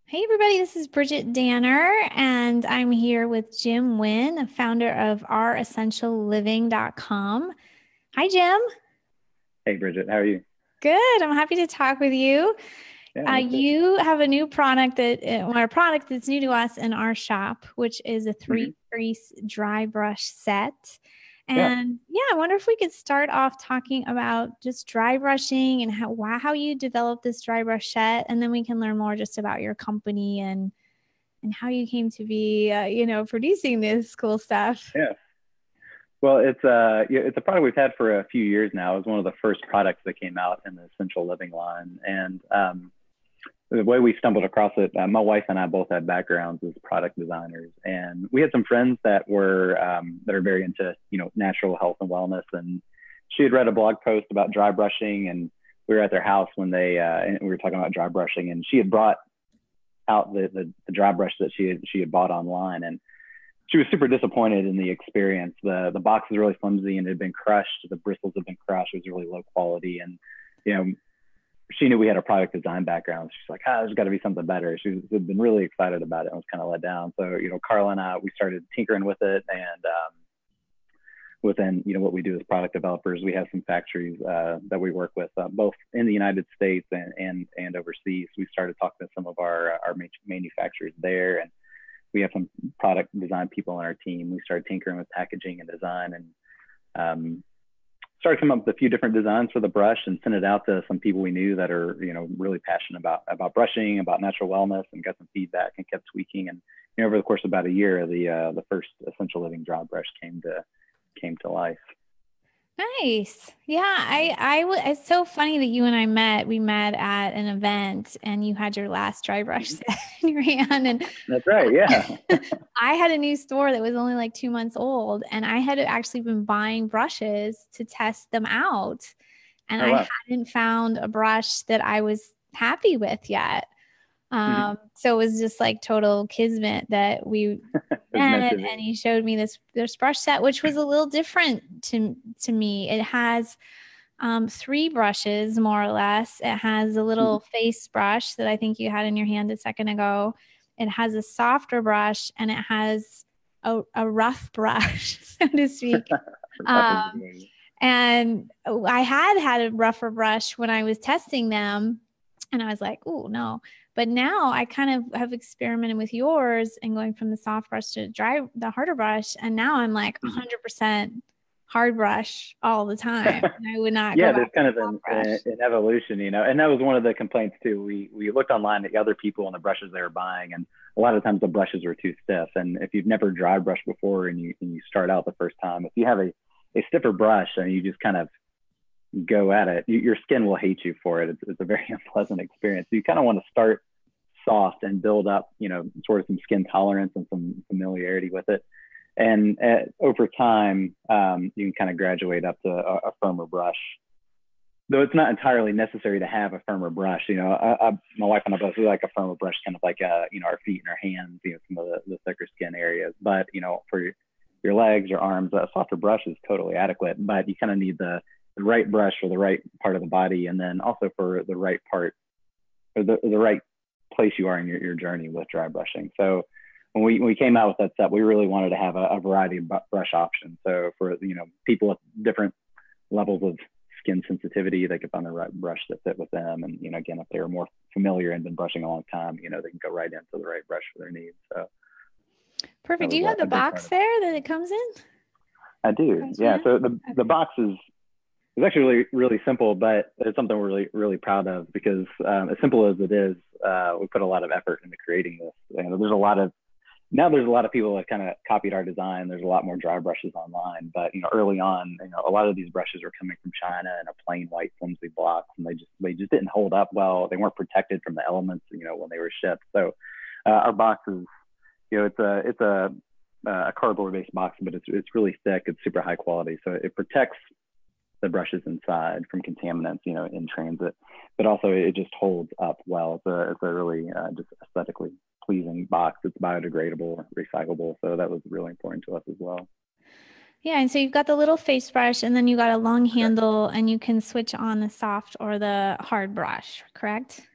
Hey everybody, this is Bridget Danner, and I'm here with Jim Winn, founder of OurEssentialLiving.com. Hi, Jim. Hey Bridget, how are you? Good. I'm happy to talk with you. Yeah, me too. You have a new product or a product that's new to us in our shop, which is a Hmm. three-piece dry brush set. Yeah, And yeah, I wonder if we could start off talking about just dry brushing and how you developed this dry brush set, and then we can learn more just about your company and how you came to be, producing this cool stuff. yeah. Well, it's a product we've had for a few years now. It was one of the first products that came out in the Essential Living line, and the way we stumbled across it, my wife and I both had backgrounds as product designers, and we had some friends that are very into natural health and wellness, and she had read a blog post about dry brushing, and we were at their house when and we were talking about dry brushing, and she had brought out the dry brush that she had bought online, and she was super disappointed in the experience. The box was really flimsy and it had been crushed. The bristles had been crushed. It was really low quality, and you know she knew we had a product design background. She's like, there's got to be something better. Had been really excited about it and was kind of let down. So Carla and I, we started tinkering with it, and within what we do as product developers, we have some factories that we work with, both in the United States and overseas. We started talking to some of our manufacturers there, and we have some product design people on our team. We started tinkering with packaging and design, and started coming up with a few different designs for the brush and sent it out to some people we knew that are really passionate about brushing, about natural wellness, and got some feedback and kept tweaking. And over the course of about a year, the first Essential Living dry brush came to life. Nice. Yeah, it's so funny that you and I met. We met at an event and you had your last dry brush Mhm. set in your hand. And That's right. Yeah. I had a new store that was only like 2 months old, and I had actually been buying brushes to test them out. And Oh I wow. hadn't found a brush that I was happy with yet. Mhm. So it was just like total kismet that we It was meant met, to and be. he showed me this brush set, which was a little different to me. It has three brushes, more or less. It has a little Mhm. face brush that I think you had in your hand a second ago. It has a softer brush, and it has a rough brush, so to speak. Rougher Um, beginning. and I had a rougher brush when I was testing them, and I was like, oh, no. But now I kind of have experimented with yours and going from the soft brush to the harder brush. And now I'm like Mhm. 100% hard brush all the time. And I would not go Yeah, back there's to kind of soft brush. an evolution, and that was one of the complaints too. We looked online at other people and the brushes they were buying, and a lot of times the brushes were too stiff. And if you've never dry brushed before and you start out the first time, if you have a stiffer brush and you just kind of go at it, your skin will hate you for it. It's a very unpleasant experience. So you kind of want to start soft and build up, sort of some skin tolerance and some familiarity with it. And over time, you can kind of graduate up to a firmer brush. Though it's not entirely necessary to have a firmer brush. My wife and I both, we like a firmer brush, kind of like our feet and our hands, some of the thicker skin areas. But for your legs, your arms, a softer brush is totally adequate. But you kind of need the right brush for the right part of the body, and then also for the right part or the right place you are in your journey with dry brushing. So when we came out with that set, we really wanted to have a variety of brush options. So for people with different levels of skin sensitivity, they could find the right brush that fit with them. And again, if they were more familiar and been brushing a long time, they can go right into the right brush for their needs. So that Perfect. Do was you have the a big part box of it. there that it comes in? I do, Comes yeah. in? So the Okay. box is actually really really simple, but it's something we're really proud of because as simple as it is, we put a lot of effort into creating this. There's a lot of there's a lot of people that kind of copied our design. There's a lot more dry brushes online, but early on, a lot of these brushes are coming from China in a plain white flimsy box, and they just didn't hold up well. They weren't protected from the elements, when they were shipped. So our box is, it's a cardboard based box, but it's really thick. It's super high quality, so it protects the brushes inside from contaminants, in transit, but also it just holds up well. It's a really just aesthetically pleasing box. It's biodegradable, recyclable, so that was really important to us as well. Yeah. And so you've got the little face brush, and then you got a long Correct. handle, and you can switch on the soft or the hard brush, correct?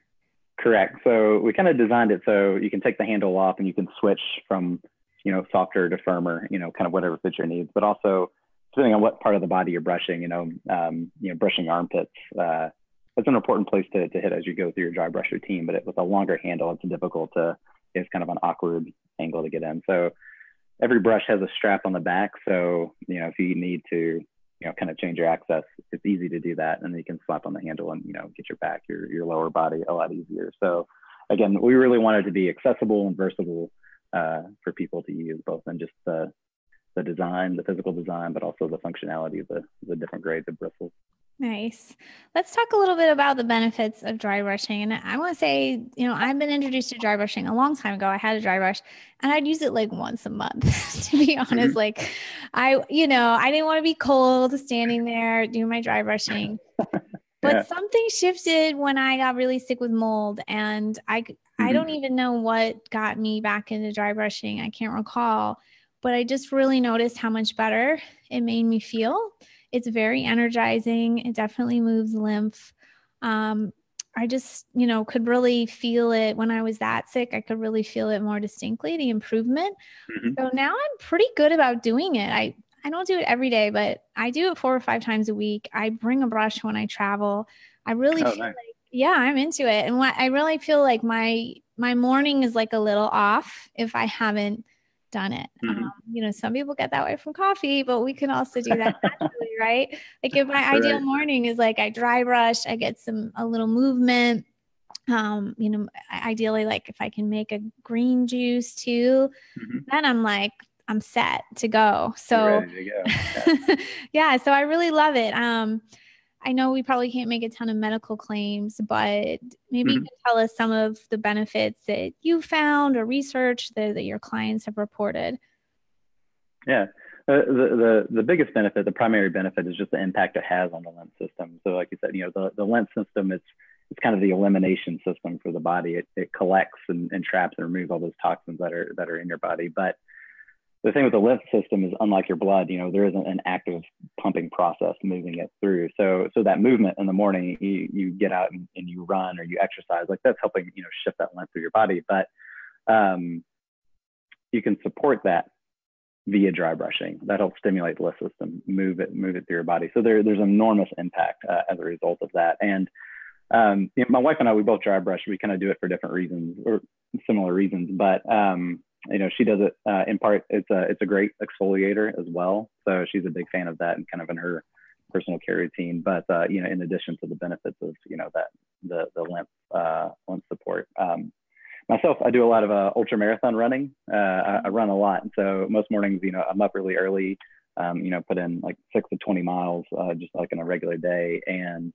Correct. So we kind of designed it so you can take the handle off and you can switch from, softer to firmer, kind of whatever fits your needs, but also depending on what part of the body you're brushing, brushing armpits, that's an important place to hit as you go through your dry brush routine, but with a longer handle, it's kind of an awkward angle to get in. So every brush has a strap on the back. So, if you need to, kind of change your access, it's easy to do that. And then you can slap on the handle and, get your back, your lower body a lot easier. So again, we really wanted to be accessible and versatile for people to use, both in just the design, the physical design, but also the functionality of the different grades of bristles. Nice. Let's talk a little bit about the benefits of dry brushing. And I want to say, I've been introduced to dry brushing a long time ago. I had a dry brush and I'd use it like once a month, to be honest. Like I didn't want to be cold standing there doing my dry brushing, but something shifted when I got really sick with mold, and I don't even know what got me back into dry brushing. I can't recall, but I just really noticed how much better it made me feel. It's very energizing. It definitely moves lymph. I just, could really feel it when I was that sick. I could really feel it more distinctly, the improvement. So now I'm pretty good about doing it. I don't do it every day, but I do it 4 or 5 times a week. I bring a brush when I travel. I really feel like, I'm into it. And I really feel like my morning is like a little off if I haven't done it. Some people get that way from coffee, but we can also do that naturally, right? Like if my ideal morning is like I dry brush, I get a little movement. Ideally, like if I can make a green juice too, then I'm set to go. So ready to go. so I really love it. I know we probably can't make a ton of medical claims, but maybe you can tell us some of the benefits that you found or research that your clients have reported. Yeah. The biggest benefit, the primary benefit, is just the impact it has on the lymph system. So like you said, the lymph system, it's kind of the elimination system for the body. It collects and traps and removes all those toxins that are in your body. But the thing with the lymph system is, unlike your blood, there isn't an active pumping process moving it through. So that movement in the morning, you get out and you run or you exercise, like that's helping, shift that lymph through your body. But you can support that via dry brushing. That helps stimulate the lymph system, move it through your body. So there's enormous impact as a result of that. And my wife and I, we both dry brush. We kind of do it for different reasons or similar reasons, but she does it in part. It's a great exfoliator as well. So she's a big fan of that and kind of in her personal care routine. But in addition to the benefits of that the lymph support. Myself, I do a lot of ultra marathon running. I run a lot, and so most mornings, I'm up really early. Put in like 6 to 20 miles, just like in a regular day. And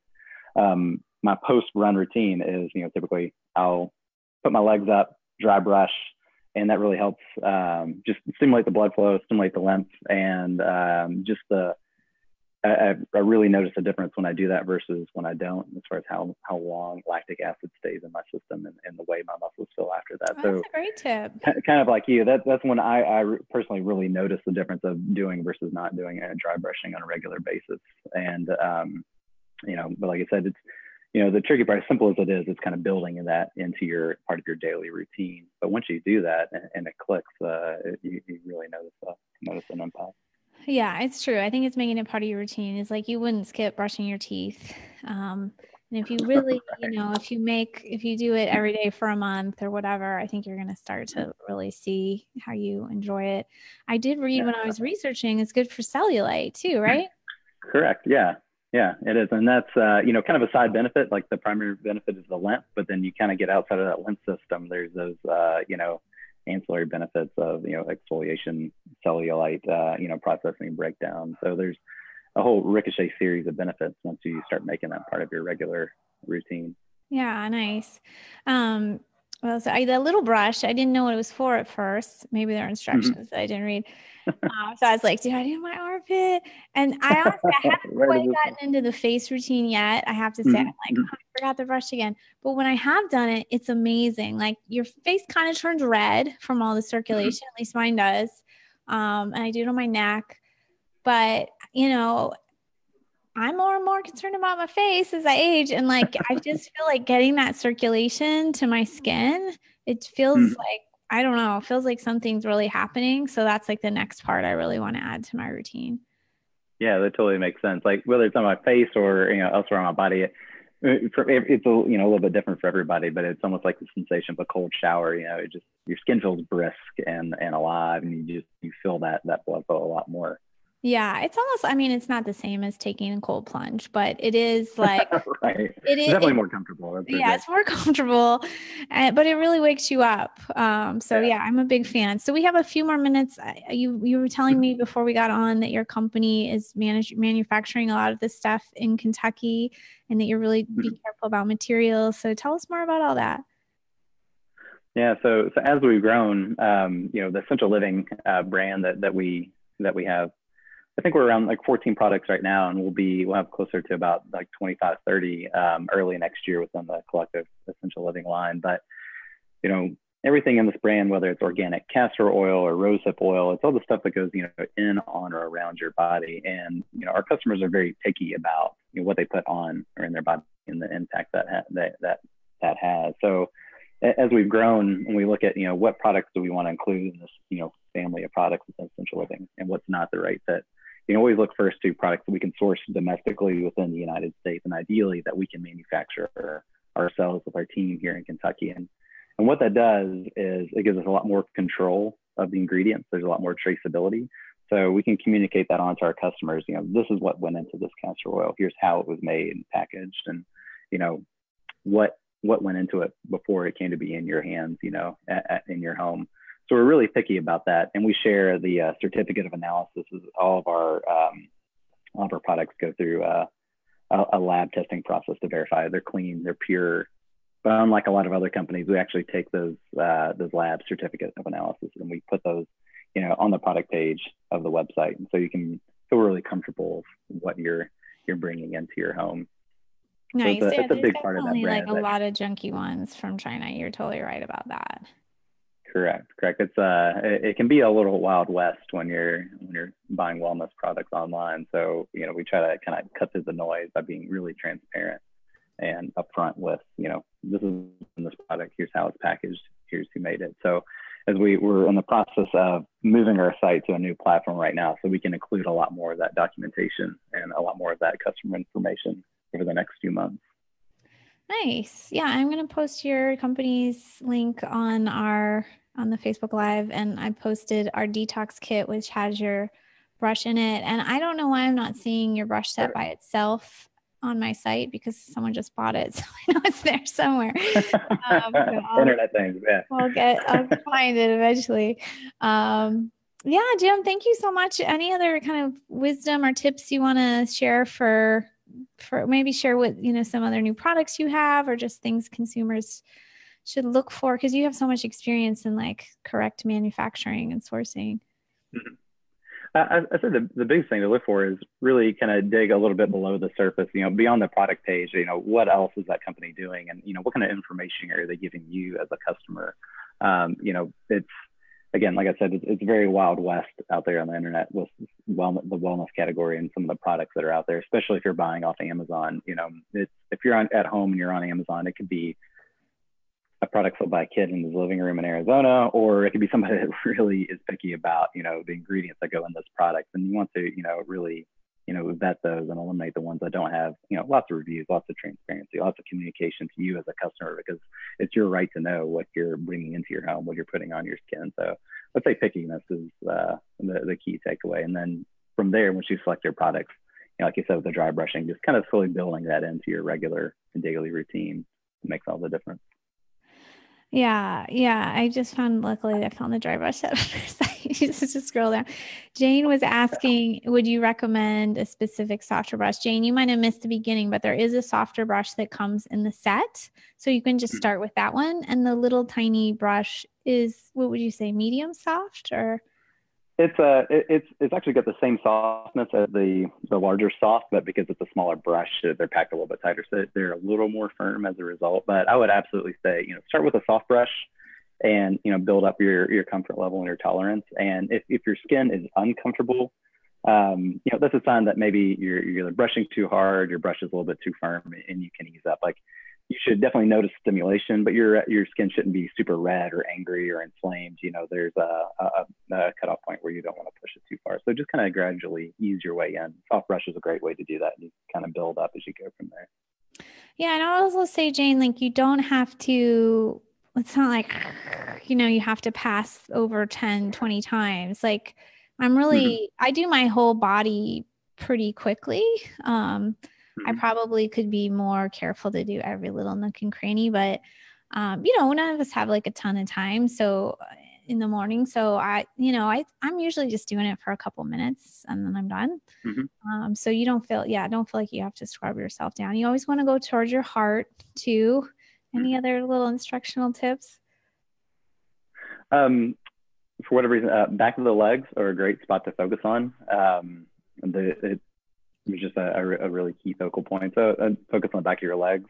my post run routine is, typically I'll put my legs up, dry brush. And that really helps just stimulate the blood flow, stimulate the lymph, and I really notice a difference when I do that versus when I don't, as far as how long lactic acid stays in my system and the way my muscles feel after that. Oh, that's a great tip. Kind of like you, that's when I personally really notice the difference of doing versus not doing dry brushing on a regular basis. And but like I said, it's the tricky part, as simple as it is, it's kind of building that into your part of your daily routine. But once you do that and it clicks, you really notice an impact. Yeah, it's true. I think it's making it part of your routine. It's like you wouldn't skip brushing your teeth. And if you really, if you do it every day for a month or whatever, I think you're going to start to really see how you enjoy it. I did read when I was researching, it's good for cellulite too, right? Correct. Yeah. Yeah, it is. And that's, kind of a side benefit. Like the primary benefit is the lymph, but then you kind of get outside of that lymph system. There's those, ancillary benefits of, exfoliation, cellulite, processing breakdown. So there's a whole ricochet series of benefits once you start making that part of your regular routine. Yeah, nice. Well, so the little brush, I didn't know what it was for at first. Maybe there are instructions that I didn't read. So I was like, did I do my armpit? And I honestly, I haven't quite gotten into the face routine yet. I have to say, I'm like, I forgot the brush again. But when I have done it, it's amazing. Like your face kind of turns red from all the circulation. At least mine does. And I do it on my neck. But, I'm more and more concerned about my face as I age. And like, I just feel like getting that circulation to my skin, it feels like, I don't know, it feels like something's really happening. So that's like the next part I really want to add to my routine. Yeah, that totally makes sense. Like whether it's on my face or, elsewhere on my body, it's a little bit different for everybody, but it's almost like the sensation of a cold shower. It just, your skin feels brisk and alive, and you feel that blood flow a lot more. Yeah, it's almost, I mean, it's not the same as taking a cold plunge, but it is like, Right. it It's is, definitely more comfortable. That's for yeah, sure. it's more comfortable, but it really wakes you up. So Yeah. yeah, I'm a big fan. So we have a few more minutes. You were telling me before we got on that your company is manufacturing a lot of this stuff in Kentucky, and that you're really be careful about materials. So tell us more about all that. Yeah. So as we've grown, the Essential Living brand that we have, I think we're around like 14 products right now, and we'll have closer to about like 25, 30 early next year within the collective Essential Living line. But, everything in this brand, whether it's organic castor oil or rosehip oil, it's all the stuff that goes, in, on, or around your body. And, our customers are very picky about what they put on or in their body and the impact that has. So as we've grown and we look at, what products do we want to include in this, family of products within Essential Living, and what's not the right fit, always look first to products that we can source domestically within the United States, and ideally that we can manufacture ourselves with our team here in Kentucky. And what that does is it gives us a lot more control of the ingredients. There's a lot more traceability. So we can communicate that onto our customers. This is what went into this castor oil. Here's how it was made and packaged, and, what went into it before it came to be in your hands, in your home. So we're really picky about that. And we share the certificate of analysis. All of our products go through a lab testing process to verify they're clean, they're pure. But unlike a lot of other companies, we actually take those lab certificate of analysis and we put those, on the product page of the website. And so you can feel really comfortable with what you're bringing into your home. Nice. So Yeah, it's a there's big part of that definitely like brand. a lot of junky ones from China. You're totally right about that. Correct. It's it can be a little wild west when you're buying wellness products online. So we try to kind of cut through the noise by being really transparent and upfront with this is this product. Here's how it's packaged. Here's who made it. So as we're in the process of moving our site to a new platform right now, so we can include a lot more of that documentation and a lot more of that customer information over the next few months. Nice. Yeah, I'm going to post your company's link on the Facebook Live, and I posted our detox kit, which has your brush in it. And I don't know why I'm not seeing your brush set by itself on my site, because someone just bought it, so I know it's there somewhere. Internet things, yeah. I'll find it eventually. Yeah, Jim, thank you so much. Any other kind of wisdom or tips you want to share for maybe share with, some other new products you have, or just things consumers should look for? Because you have so much experience in like correct manufacturing and sourcing. Mm-hmm. I said the biggest thing to look for is really kind of dig a little bit below the surface, beyond the product page, what else is that company doing? And, what kind of information are they giving you as a customer? It's, again, like I said, it's very wild west out there on the internet with the wellness category and some of the products that are out there, especially if you're buying off Amazon. If you're at home and you're on Amazon, it could be a product sold by a kid in his living room in Arizona, or it could be somebody that really is picky about, the ingredients that go in this product. And you want to, really, vet those and eliminate the ones that don't have, lots of reviews, lots of transparency, lots of communication to you as a customer, because it's your right to know what you're bringing into your home, what you're putting on your skin. So let's say pickiness is the key takeaway. And then from there, once you select your products, like you said, with the dry brushing, just kind of slowly building that into your regular and daily routine makes all the difference. Yeah. I just found, luckily, I found the dry brush set on her site. Just scroll down. Jane was asking, would you recommend a specific softer brush? Jane, you might have missed the beginning, but there is a softer brush that comes in the set. So you can just start with that one. And the little tiny brush is, what would you say, medium soft, or? It's actually got the same softness as the larger soft, but because it's a smaller brush, they're packed a little bit tighter, so they're a little more firm as a result. But I would absolutely say, start with a soft brush, and build up your comfort level and your tolerance. And if your skin is uncomfortable That's a sign that maybe you're brushing too hard, your brush is a little bit too firm, and you can ease up. Like you should definitely notice stimulation, but your skin shouldn't be super red or angry or inflamed. There's a cutoff point where you don't want to push it too far. So just kind of gradually ease your way in. Soft brush is a great way to do that. And you kind of build up as you go from there. Yeah. And I'll also say, Jane, like you don't have to, it's not like, you have to pass over 10, 20 times. Like I do my whole body pretty quickly. I probably could be more careful to do every little nook and cranny, but none of us have like a ton of time. So in the morning, so I'm usually just doing it for a couple minutes and then I'm done. So you don't feel like you have to scrub yourself down. You always want to go towards your heart too. Any other little instructional tips? For whatever reason, back of the legs are a great spot to focus on. It was just a really key focal point. So focus on the back of your legs.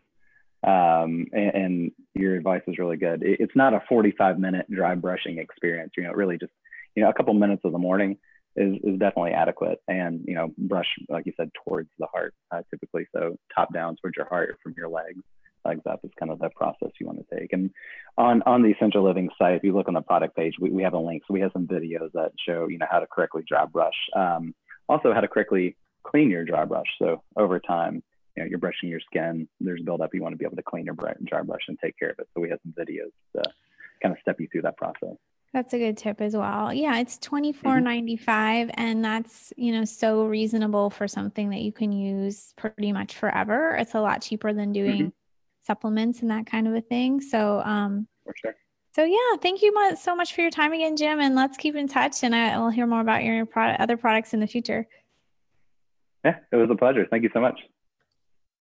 And your advice is really good. It's not a 45-minute dry brushing experience. Really just, a couple minutes of the morning is definitely adequate. And, brush, like you said, towards the heart typically. So top down towards your heart from your legs up is kind of the process you want to take. And on the Essential Living site, if you look on the product page, we have a link. So we have some videos that show, how to correctly dry brush. Also how to correctly clean your dry brush. So over time, you're brushing your skin, there's buildup, you want to be able to clean your dry brush and take care of it. So we have some videos to kind of step you through that process. That's a good tip as well. Yeah, it's $24.95, and that's, so reasonable for something that you can use pretty much forever. It's a lot cheaper than doing supplements and that kind of a thing. So, for sure. So yeah, thank you so much for your time again, Jim, and let's keep in touch, and I will hear more about your other products in the future. Yeah, it was a pleasure. Thank you so much.